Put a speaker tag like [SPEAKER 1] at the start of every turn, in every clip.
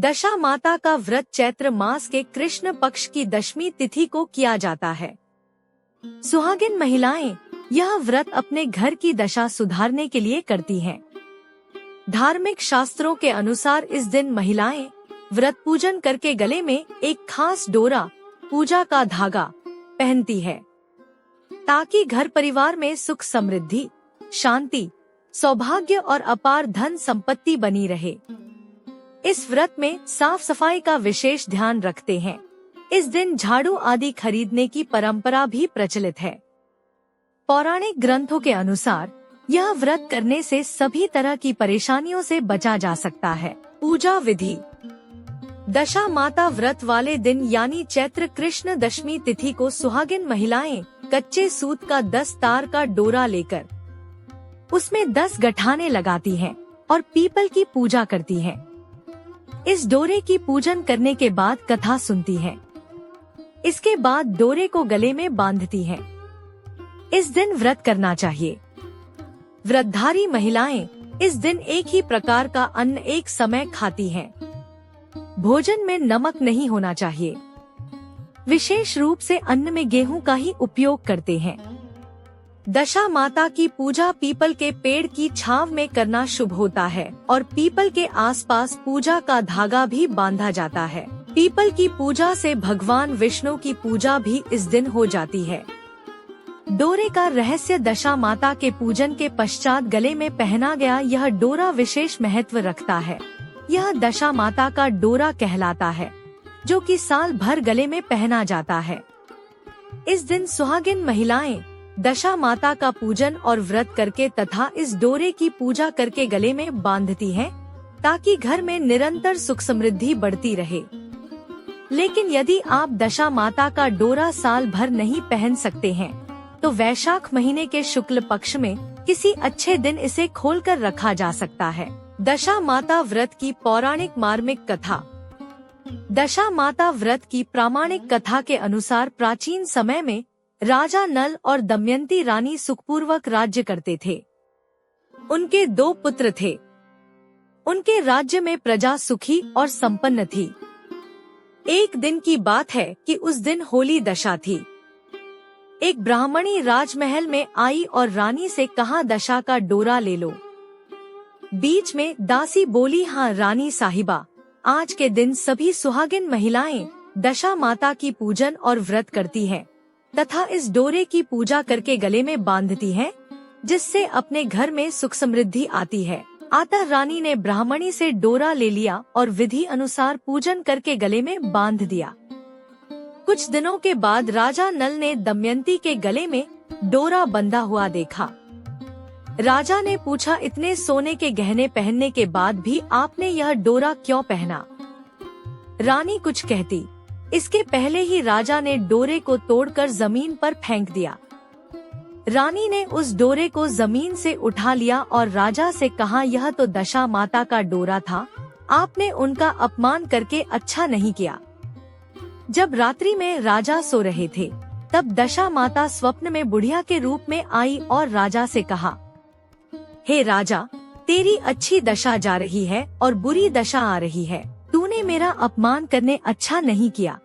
[SPEAKER 1] दशा माता का व्रत चैत्र मास के कृष्ण पक्ष की दशमी तिथि को किया जाता है। सुहागिन महिलाएं यह व्रत अपने घर की दशा सुधारने के लिए करती हैं। धार्मिक शास्त्रों के अनुसार इस दिन महिलाएं व्रत पूजन करके गले में एक खास डोरा, पूजा का धागा पहनती है, ताकि घर परिवार में सुख समृद्धि, शांति, सौभाग्य और अपार धन संपत्ति बनी रहे। इस व्रत में साफ सफाई का विशेष ध्यान रखते हैं। इस दिन झाड़ू आदि खरीदने की परंपरा भी प्रचलित है। पौराणिक ग्रंथों के अनुसार यह व्रत करने से सभी तरह की परेशानियों से बचा जा सकता है। पूजा विधि। दशा माता व्रत वाले दिन यानी चैत्र कृष्ण दशमी तिथि को सुहागिन महिलाएं कच्चे सूत का 10 तार का डोरा लेकर उसमें 10 गठाने लगाती हैं और पीपल की पूजा करती हैं। इस डोरे की पूजन करने के बाद कथा सुनती हैं। इसके बाद डोरे को गले में बांधती हैं। इस दिन व्रत करना चाहिए। व्रतधारी महिलाएं इस दिन एक ही प्रकार का अन्न एक समय खाती हैं। भोजन में नमक नहीं होना चाहिए। विशेष रूप से अन्न में गेहूं का ही उपयोग करते हैं। दशा माता की पूजा पीपल के पेड़ की छांव में करना शुभ होता है और पीपल के आसपास पूजा का धागा भी बांधा जाता है। पीपल की पूजा से भगवान विष्णु की पूजा भी इस दिन हो जाती है। डोरे का रहस्य। दशा माता के पूजन के पश्चात गले में पहना गया यह डोरा विशेष महत्व रखता है। यह दशा माता का डोरा कहलाता है, जो कि साल भर गले में पहना जाता है। इस दिन सुहागिन महिलाएं दशा माता का पूजन और व्रत करके तथा इस डोरे की पूजा करके गले में बांधती हैं, ताकि घर में निरंतर सुख समृद्धि बढ़ती रहे। लेकिन यदि आप दशा माता का डोरा साल भर नहीं पहन सकते हैं, तो वैशाख महीने के शुक्ल पक्ष में किसी अच्छे दिन इसे खोलकर रखा जा सकता है। दशा माता व्रत की पौराणिक मार्मिक कथा। दशा माता व्रत की प्रामाणिक कथा के अनुसार प्राचीन समय में राजा नल और दमयंती रानी सुखपूर्वक राज्य करते थे। उनके 2 पुत्र थे। उनके राज्य में प्रजा सुखी और संपन्न थी। एक दिन की बात है कि उस दिन होली दशा थी। एक ब्राह्मणी राजमहल में आई और रानी से कहा, दशा का डोरा ले लो। बीच में दासी बोली, हाँ रानी साहिबा, आज के दिन सभी सुहागिन महिलाएं दशा माता की पूजन और व्रत करती हैं तथा इस डोरे की पूजा करके गले में बांधती हैं, जिससे अपने घर में सुख समृद्धि आती है। अतः रानी ने ब्राह्मणी से डोरा ले लिया और विधि अनुसार पूजन करके गले में बांध दिया। कुछ दिनों के बाद राजा नल ने दमयंती के गले में डोरा बंधा हुआ देखा। राजा ने पूछा, इतने सोने के गहने पहनने के बाद भी आपने यह डोरा क्यों पहना? रानी कुछ कहती, इसके पहले ही राजा ने डोरे को तोड़कर जमीन पर फेंक दिया। रानी ने उस डोरे को जमीन से उठा लिया और राजा से कहा, यह तो दशा माता का डोरा था, आपने उनका अपमान करके अच्छा नहीं किया। जब रात्रि में राजा सो रहे थे, तब दशा माता स्वप्न में बुढ़िया के रूप में आई और राजा से कहा, हे राजा, तेरी अच्छी दशा जा रही है और बुरी दशा आ रही है। तूने मेरा अपमान करने अच्छा नहीं किया।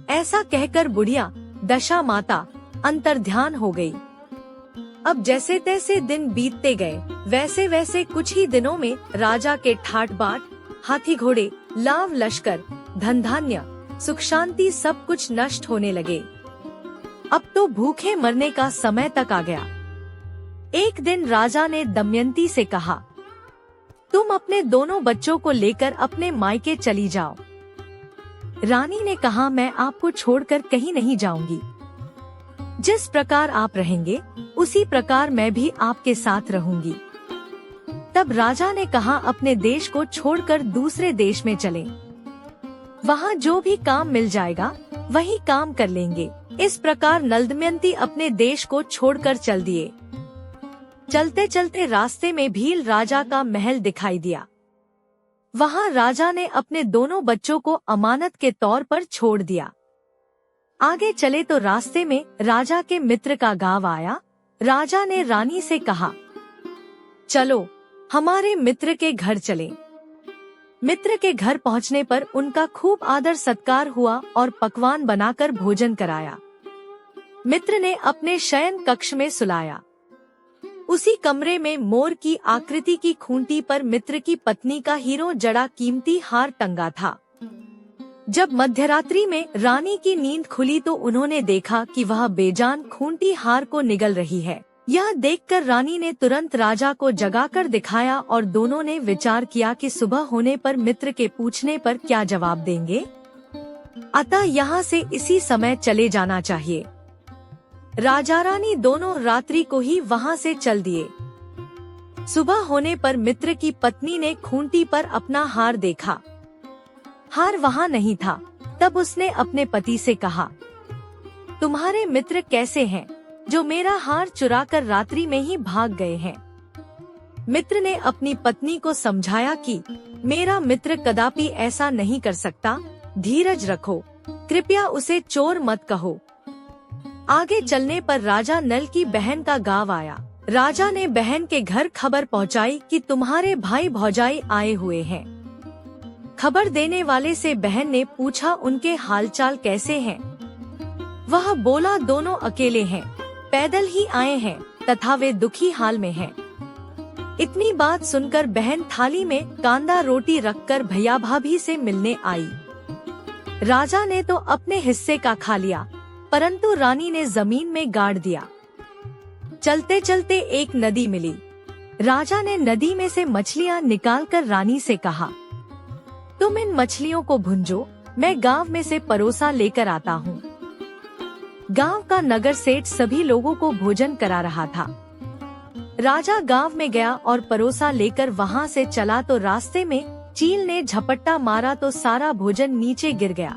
[SPEAKER 1] ऐसा कहकर बुढ़िया दशा माता अंतर्ध्यान हो गई। अब जैसे तैसे दिन बीतते गए, वैसे वैसे कुछ ही दिनों में राजा के ठाट बाट, हाथी घोड़े, लाव लश्कर, धन धान्य, सुख शांति सब कुछ नष्ट होने लगे। अब तो भूखे मरने का समय तक आ गया। एक दिन राजा ने दमयंती से कहा, तुम अपने दोनों बच्चों को लेकर अपने मायके चली जाओ। रानी ने कहा, मैं आपको छोड़कर कहीं नहीं जाऊंगी। जिस प्रकार आप रहेंगे उसी प्रकार मैं भी आपके साथ रहूंगी। तब राजा ने कहा, अपने देश को छोड़कर दूसरे देश में चलें। वहाँ जो भी काम मिल जाएगा वही काम कर लेंगे। इस प्रकार नल दमयंती अपने देश को छोड़कर चल दिए। चलते चलते रास्ते में भील राजा का महल दिखाई दिया। वहाँ राजा ने अपने दोनों बच्चों को अमानत के तौर पर छोड़ दिया। आगे चले तो रास्ते में राजा के मित्र का गांव आया। राजा ने रानी से कहा, चलो हमारे मित्र के घर चलें। मित्र के घर पहुंचने पर उनका खूब आदर सत्कार हुआ और पकवान बनाकर भोजन कराया। मित्र ने अपने शयन कक्ष में सुलाया। उसी कमरे में मोर की आकृति की खूंटी पर मित्र की पत्नी का हीरो जड़ा कीमती हार टंगा था। जब मध्यरात्रि में रानी की नींद खुली तो उन्होंने देखा कि वह बेजान खूंटी हार को निगल रही है। यह देखकर रानी ने तुरंत राजा को जगाकर दिखाया और दोनों ने विचार किया कि सुबह होने पर मित्र के पूछने पर क्या जवाब देंगे, अतः यहाँ से इसी समय चले जाना चाहिए। राजा रानी दोनों रात्रि को ही वहाँ से चल दिए। सुबह होने पर मित्र की पत्नी ने खूंटी पर अपना हार देखा। हार वहाँ नहीं था। तब उसने अपने पति से कहा, तुम्हारे मित्र कैसे हैं जो मेरा हार चुराकर रात्रि में ही भाग गए हैं। मित्र ने अपनी पत्नी को समझाया कि मेरा मित्र कदापि ऐसा नहीं कर सकता, धीरज रखो, कृपया उसे चोर मत कहो। आगे चलने पर राजा नल की बहन का गाँव आया। राजा ने बहन के घर खबर पहुंचाई कि तुम्हारे भाई भौजाई आए हुए हैं। खबर देने वाले से बहन ने पूछा उनके हालचाल कैसे हैं। वह बोला दोनों अकेले हैं, पैदल ही आए हैं तथा वे दुखी हाल में हैं। इतनी बात सुनकर बहन थाली में कांदा रोटी रखकर भैया भाभी से मिलने आई। राजा ने तो अपने हिस्से का खा लिया, परंतु रानी ने जमीन में गाड़ दिया। चलते चलते एक नदी मिली। राजा ने नदी में से मछलियाँ निकालकर रानी से कहा, तुम इन मछलियों को भूंजो, मैं गांव में से परोसा लेकर आता हूँ। गांव का नगर सेठ सभी लोगों को भोजन करा रहा था। राजा गांव में गया और परोसा लेकर वहां से चला तो रास्ते में चील ने झपट्टा मारा तो सारा भोजन नीचे गिर गया।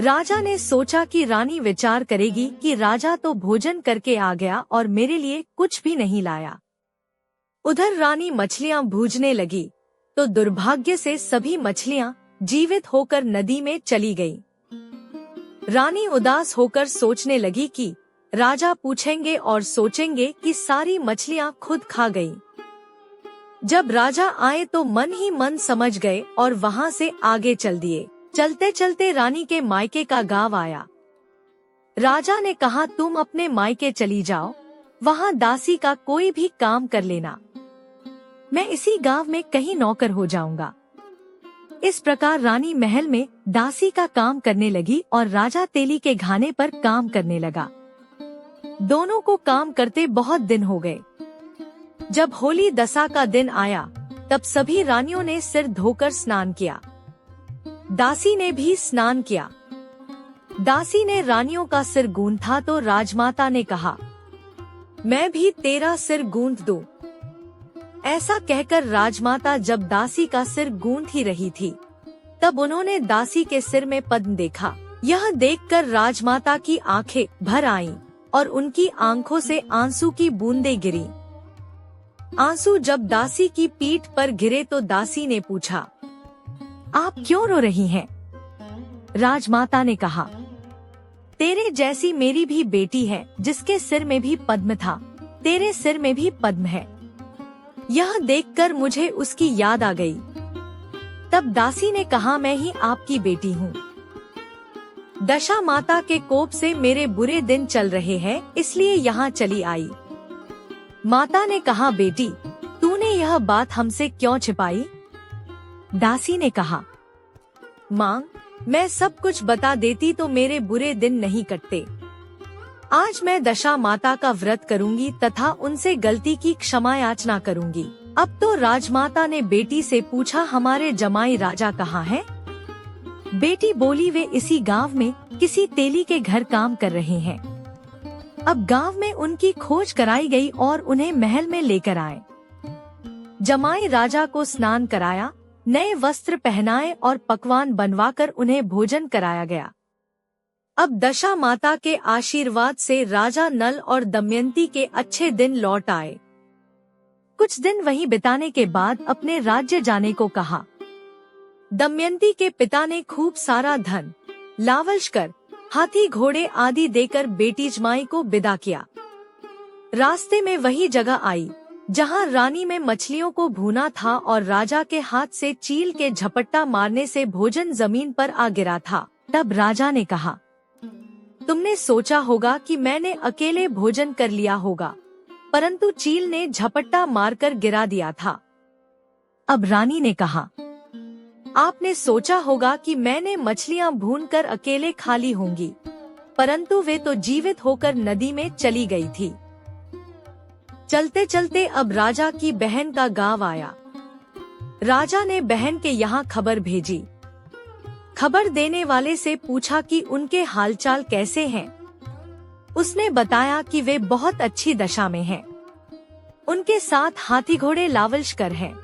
[SPEAKER 1] राजा ने सोचा कि रानी विचार करेगी कि राजा तो भोजन करके आ गया और मेरे लिए कुछ भी नहीं लाया। उधर रानी मछलियां भूजने लगी तो दुर्भाग्य से सभी मछलियां जीवित होकर नदी में चली गईं। रानी उदास होकर सोचने लगी कि राजा पूछेंगे और सोचेंगे कि सारी मछलियां खुद खा गईं। जब राजा आए तो मन ही मन समझ गए और वहां से आगे चल दिए। चलते चलते रानी के मायके का गांव आया। राजा ने कहा, तुम अपने मायके चली जाओ, वहां दासी का कोई भी काम कर लेना, मैं इसी गांव में कहीं नौकर हो जाऊंगा। इस प्रकार रानी महल में दासी का काम करने लगी और राजा तेली के घाने पर काम करने लगा। दोनों को काम करते बहुत दिन हो गए। जब होली दशा का दिन आया तब सभी रानियों ने सिर धोकर स्नान किया। दासी ने भी स्नान किया। दासी ने रानियों का सिर गूंथा तो राजमाता ने कहा, मैं भी तेरा सिर गूंथ दूं। ऐसा कहकर राजमाता जब दासी का सिर गूंथ ही रही थी तब उन्होंने दासी के सिर में पद्म देखा। यह देखकर राजमाता की आंखें भर आईं और उनकी आंखों से आंसू की बूंदें गिरी। आंसू जब दासी की पीठ पर गिरे तो दासी ने पूछा, आप क्यों रो रही हैं? राजमाता ने कहा, तेरे जैसी मेरी भी बेटी है जिसके सिर में भी पद्म था, तेरे सिर में भी पद्म है। यह देखकर मुझे उसकी याद आ गई। तब दासी ने कहा, मैं ही आपकी बेटी हूँ। दशा माता के कोप से मेरे बुरे दिन चल रहे हैं, इसलिए यहाँ चली आई। माता ने कहा, बेटी तूने यह बात हमसे क्यों छिपाई? दासी ने कहा, माँ मैं सब कुछ बता देती तो मेरे बुरे दिन नहीं कटते। आज मैं दशा माता का व्रत करूंगी तथा उनसे गलती की क्षमा याचना करूंगी। अब तो राजमाता ने बेटी से पूछा, हमारे जमाई राजा कहाँ हैं? बेटी बोली, वे इसी गांव में किसी तेली के घर काम कर रहे हैं। अब गांव में उनकी खोज कराई गई और उन्हें महल में लेकर आए। जमाई राजा को स्नान कराया, नए वस्त्र पहनाए और पकवान बनवाकर उन्हें भोजन कराया गया। अब दशा माता के आशीर्वाद से राजा नल और दमयंती के अच्छे दिन लौट आए। कुछ दिन वहीं बिताने के बाद अपने राज्य जाने को कहा। दमयंती के पिता ने खूब सारा धन, लावलश्कर, हाथी घोड़े आदि देकर बेटी जमाई को विदा किया। रास्ते में वही जगह आई जहाँ रानी में मछलियों को भूना था और राजा के हाथ से चील के झपट्टा मारने से भोजन जमीन पर आ गिरा था। तब राजा ने कहा, तुमने सोचा होगा कि मैंने अकेले भोजन कर लिया होगा, परंतु चील ने झपट्टा मारकर गिरा दिया था। अब रानी ने कहा, आपने सोचा होगा कि मैंने मछलियां भूनकर अकेले खा ली होंगी, परंतु वे तो जीवित होकर नदी में चली गई थी। चलते चलते अब राजा की बहन का गांव आया। राजा ने बहन के यहाँ खबर भेजी। खबर देने वाले से पूछा कि उनके हालचाल कैसे हैं। उसने बताया कि वे बहुत अच्छी दशा में हैं। उनके साथ हाथी घोड़े लावलश्कर हैं।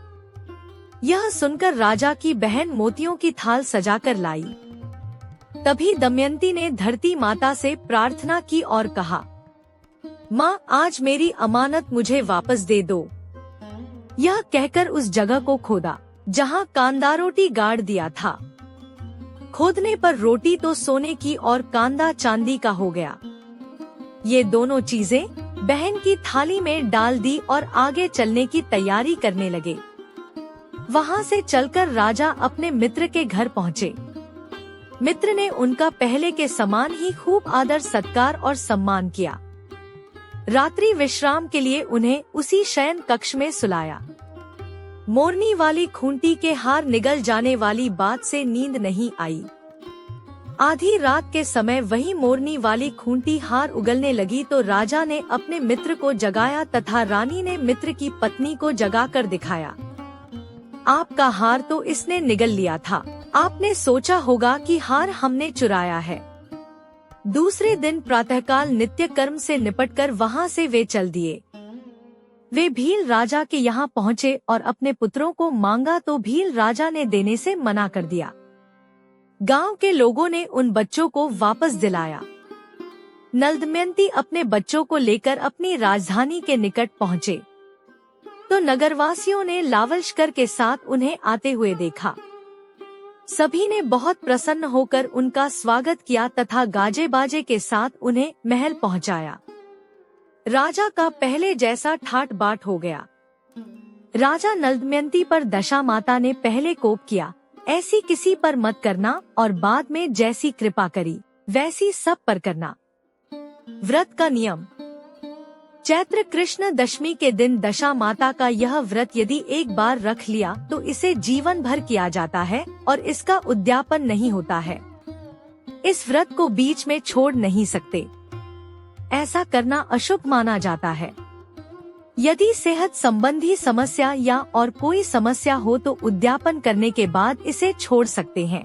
[SPEAKER 1] यह सुनकर राजा की बहन मोतियों की थाल सजाकर लाई। तभी दमयंती ने धरती माता से प्रार्थना की और कहा, माँ, आज मेरी अमानत मुझे वापस दे दो। यह कहकर उस जगह को खोदा जहाँ कांदा रोटी गाड़ दिया था। खोदने पर रोटी तो सोने की और कांदा चांदी का हो गया। ये दोनों चीजें बहन की थाली में डाल दी और आगे चलने की तैयारी करने लगे। वहाँ से चलकर राजा अपने मित्र के घर पहुँचे। मित्र ने उनका पहले के समान ही खूब आदर सत्कार और सम्मान किया। रात्रि विश्राम के लिए उन्हें उसी शयन कक्ष में सुलाया। मोरनी वाली खूंटी के हार निगल जाने वाली बात से नींद नहीं आई। आधी रात के समय वही मोरनी वाली खूंटी हार उगलने लगी तो राजा ने अपने मित्र को जगाया तथा रानी ने मित्र की पत्नी को जगाकर दिखाया। आपका हार तो इसने निगल लिया था। आपने सोचा होगा कि हार हमने चुराया है। दूसरे दिन प्रातःकाल नित्य कर्म से निपटकर वहाँ से वे चल दिए। वे भील राजा के यहाँ पहुँचे और अपने पुत्रों को मांगा तो भील राजा ने देने से मना कर दिया। गांव के लोगों ने उन बच्चों को वापस दिलाया। नल दमयंती अपने बच्चों को लेकर अपनी राजधानी के निकट पहुँचे तो नगरवासियों ने लावलश्कर के साथ उन्हें आते हुए देखा। सभी ने बहुत प्रसन्न होकर उनका स्वागत किया तथा गाजे बाजे के साथ उन्हें महल पहुंचाया। राजा का पहले जैसा ठाट बाट हो गया। राजा नल दमयंती पर दशा माता ने पहले कोप किया, ऐसी किसी पर मत करना, और बाद में जैसी कृपा करी वैसी सब पर करना। व्रत का नियम। चैत्र कृष्ण दशमी के दिन दशा माता का यह व्रत यदि एक बार रख लिया तो इसे जीवन भर किया जाता है और इसका उद्यापन नहीं होता है। इस व्रत को बीच में छोड़ नहीं सकते। ऐसा करना अशुभ माना जाता है। यदि सेहत संबंधी समस्या या और कोई समस्या हो तो उद्यापन करने के बाद इसे छोड़ सकते हैं।